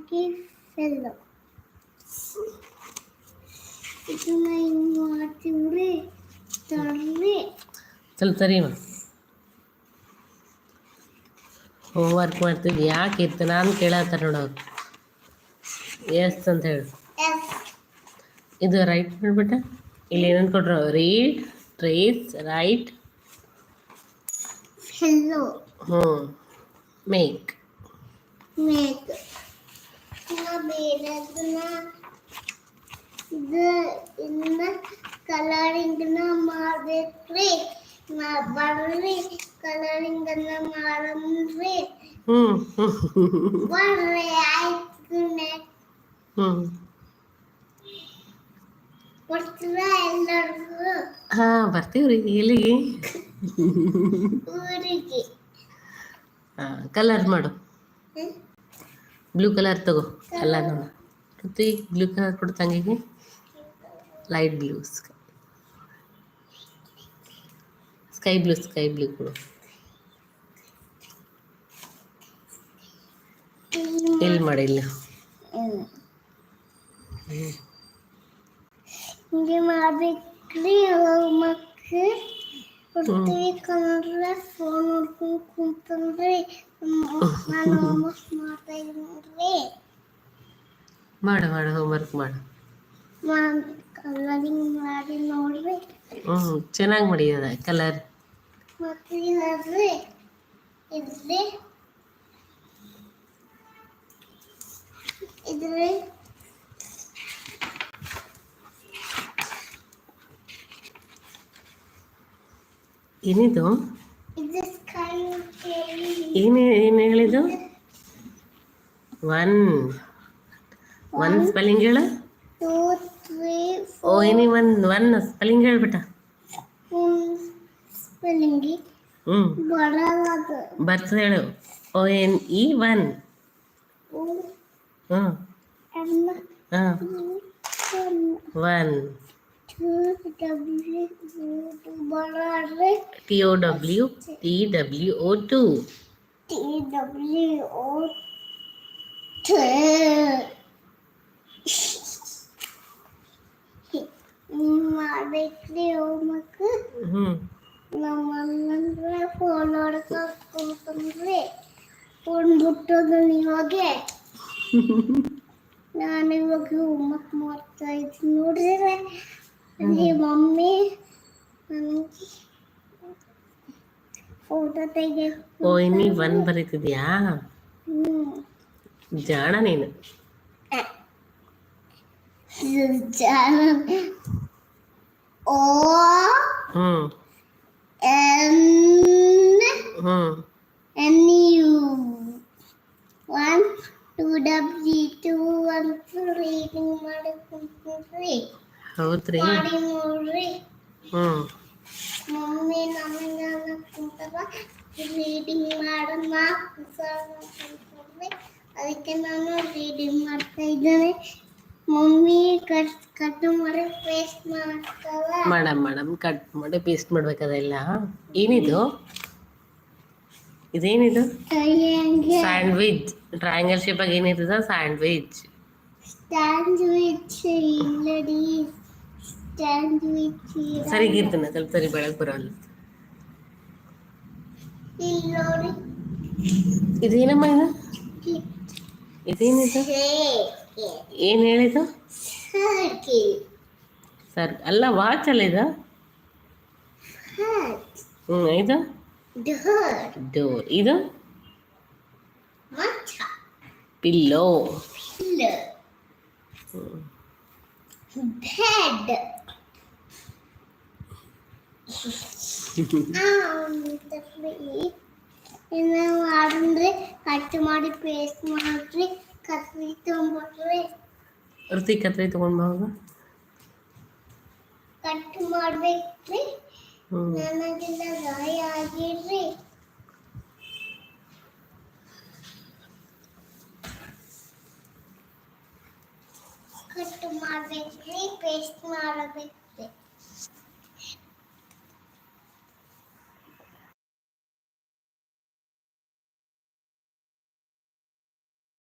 ಹೋಗಿ ಫೆಲ್ಲು. ಇದನ್ನ ಹಿಂಗೆ ಮಾಡ್ತೀವ್ರಿ ತರ್ರಿ. ಸ್ವಲ್ಪ ಸರಿ ಹೋಮ್ವರ್ಕ್ ಮಾಡ್ತಿದ್ವಿ. ಯಾಕೆ ಇತ್ತು ನಾನು ಕೇಳತ್ತಾರ ನೋಡೋರು ಎಸ್ ಅಂತ ಹೇಳು. ಇದು ರೈಟ್ ಮಾಡ್ಬಿಟ್ಟ. ಇಲ್ಲಿ ಏನಂತ ಕೊಟ್ರು? Read, trace, right, ಫೆಲ್ಲು, make. Make. ಇನ್ನು ಬೇರೆದನ್ನ ಇನ್ನ ಕಲರಿಂಗ್ನ ಮಾಡ್ಬೇಕ್ರಿ. ಬರ್ರಿ ಕಲರಿಂಗನ್ನ ಮಾಡಮ್ರಿ. ಬರ್ರಿ ಆಯ್ತು. ಬರ್ತೀರಾ ಎಲ್ಲರಿಗೂ? ಹಾಂ ಬರ್ತೀವ್ರಿ. ಎಲ್ಲಿಗೆ? ಊರಿಗೆ. ಹಾಂ ಕಲರ್ ಮಾಡು. ಬ್ಲೂ ಕಲರ್ ತಗೋ. ಅಲ್ಲ ನೋಡು ಮತ್ತು ಈಗ ಬ್ಲೂ ಕಲರ್ ಕೊಡು ತಂಗಿಗೆ. ಲೈಟ್ ಬ್ಲೂ, ಸ್ಕೈ ಬ್ಲೂ ಕೊಡು. ಇಲ್ಲಿ ಮಾಡಿ ಇಲ್ಲ. ಹಿಂಗೆ ಮಾಡ್ಬೇಕ್ರಿ. ಮಕ್ಕಳು ಕೊಡ್ತೀವಿ ಕಲರ್ರೆ ಫೋನ್ ನೋಡ್ಕೊಂಡು ಕುಂತಂದ್ರಿ. ನಾನು ಹೋಮ್ವರ್ಕ್ ಮಾಡ್ತಾ ಇದ್ದೀನಿ. ಮಾಡು ಹೋಮ್ವರ್ಕ್ ಮಾಡು. ಕಲರಿಂಗ್ ಮಾಡಿ ನೋಡ್ರಿ. ಚೆನ್ನಾಗಿ ಮಾಡಿದ ಕಲರ್. ಮತ್ತೆ ಇದ್ರಿ ಏನಿದು? ಇದು ಸ್ಕೈ. ಏನು ಹೇಳಿದ್ದು? ಒನ್ ಸ್ಪೆಲ್ಲಿಂಗ್ ಹೇಳು. 2 3 ಓ ಏನಿ ಒನ್ ಸ್ಪೆಲ್ಲಿಂಗ್ ಹೇಳ್ಬಿಟ್ಟ. ಸ್ಪೆಲ್ಲಿಂಗ್ ಬರಲ್ಲ. ಬರ್ತದೆ ಹೇಳು. ONE 1. ಹಾಂ 1 TOWO 2 ಮಾಡ್ಬೇಕ್ರಿ ಹೋಮ್ವರ್ಕ್. ನಮ್ಮಣ್ಣಂದ್ರೆ ಫೋನ್ ನೋಡ್ಕೊಂಡ್ರಿ. ಫೋನ್ ಬಿಟ್ಟೋದು ಇವಾಗೆ. ನಾನು ಇವಾಗ ಹೋಮ್ವರ್ಕ್ ಮಾಡ್ತಾ ಇದ್ದೀನಿ ನೋಡಿದ್ರೆ ಮಮ್ಮಿ ನನಗೆ ಫೋಟೋ ತೆಗೆ. ONE 1 ಬರೀತಿದ್ಯಾ? ಜಾಣ ನೀನು. O NU 1 2 W 2 1 reading ಮಾಡಕೊಂಡ್ರಿ. ಹೌದ್ರಿ. ಮಾಡಿ ನೋಡ್ರಿ. ಮಮ್ಮಿ ನಮಗೆ ಕುಂತಾಗ ರೀಡಿಂಗ್ ಮಾಡೋಣ ಅದಕ್ಕೆ ನಾನು ರೀಡಿಂಗ್ ಮಾಡ್ತಾ ಇದ್ದೇನೆ. ಮಮ್ಮಿ ಕಟ್ ಮಾಡಿ ಪೇಸ್ಟ್ ಮಾಡ್ತಾವ. ಮೇಡಮ್ ಕಟ್ ಮಾಡಿ ಪೇಸ್ಟ್ ಮಾಡ್ಬೇಕದೆಲ್ಲ. ಏನಿದು? ಇದೇನಿದು? ಸ್ಯಾಂಡ್ವಿಚ್. ಟ್ರಯಾಂಗಲ್ ಶೇಪಾಗಿ ಏನಿರ್ತದ? ಸ್ಯಾಂಡ್ವಿಚ್ ಇಲ್ಲಡಿ. ಸ್ಯಾಂಡ್ವಿಚ್ ಸರಿಗಿರ್ತನ ಸ್ವಲ್ಪ ಸರಿ ಬೆಳಗ್ಗೆ ಬರೋಲ್ಲ. ಇಲ್ಲಿ ನೋಡಿ. ಇದೇನಮ್ಮ ಇದು? ಇದೇನಿದು? ಏನು ಹೇಳಿದು? ಸರ್ ಅಲ್ಲ ವಾಚ್ ಅಲ್ಲ ಇದು. ಇದು ಡೋರ್. ಇದು ಪಿಲ್ಲೋ. ಬೆಡ್. ಇನ್ನು ಮಾಡಿದ್ರೆ ಕಟ್ ಮಾಡಿ ಪೇಸ್ಟ್ ಮಾಡ್ರಿ. ಕತ್ರಿ ತೊಗೊಂಡ್ರಿ. ಋತಿ ಕತ್ರಿ ತೊಗೊಂಡು ಹೋಗ. ಕಟ್ ಮಾಡ್ಬೇಕ್ರಿ. ನನಗೆಲ್ಲ ಗಾಯ ಆಗಿರ್ರಿ. ಕಟ್ ಮಾಡ್ಬೇಕ್ರಿ. ಪೇಸ್ಟ್ ಮಾಡಬೇಕು.